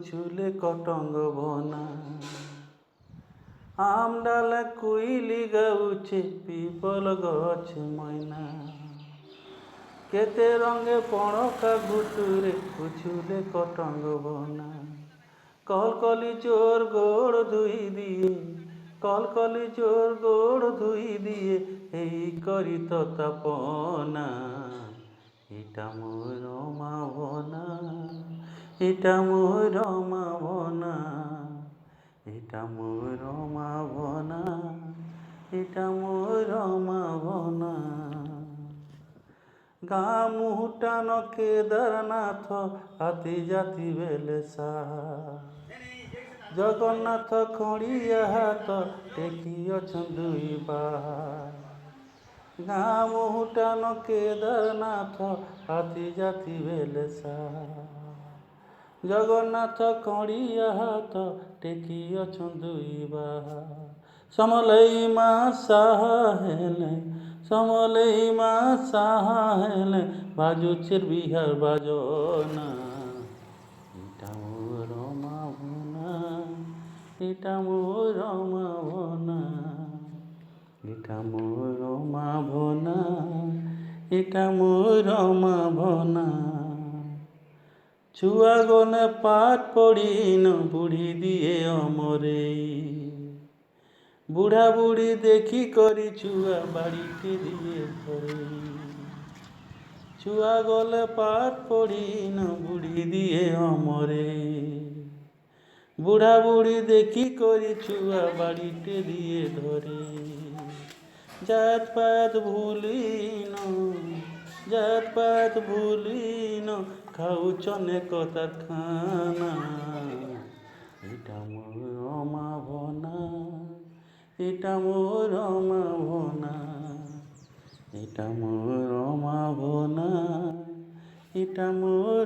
কুচুলে কটঙ্গ বনা আম ডালে কুইলি গাউছে পিপল গছ ময়না কেতে রঙে পণকা ঘুটুরে কুচুলে কটঙ্গ বনা কলকলি চোর গোড় ধুই দিয়ে কলকলি চোর গোড় ধুই দিয়ে এই করি ততাপনা এটা মোর মা ভনা এটা মোর মা ভনা এটা মোর মা ভনা এটা মোর মা ভনা গাঁ মুহুটান কেদারনাথ হাতি জাতি বেলেসা জগন্নাথ খড়িয়া হাত টেকি অছন দুই গাঁ মুহুটান কেদারনাথ হাতি জাতি বেলেসা জগন্নাথ খড়িয়া হাত টেকি অছন দুই সমলেই মা সাহা হেলে সমলেই মা সাহা হেলে বাজুছের বিহার বাজনা এটা মোর মা ভনা এটা মোর মা ভনা এটা মোর মা ভনা এটা মোর মা ভনা ছুয়া গনে পাঠ পড়িন বুড়ি দিয়ে অমরে বুড়া বুড়ি দেখি করি ছুয়া বাড়িতে দিয়ে ধরে ছুয়া গলে পাঠ পড়িন বুড়ি দিয়ে অমরে বুড়া বুড়ি দেখি করি ছুয়া বাড়িতে দিয়ে ধরে জাত পাত ভুলিন জাত পাত ভুলিন খাউছনে কথার খানা এটা মোর মা ভনা এটা মোর মা ভনা এটা মোর মা ভনা এটা মোর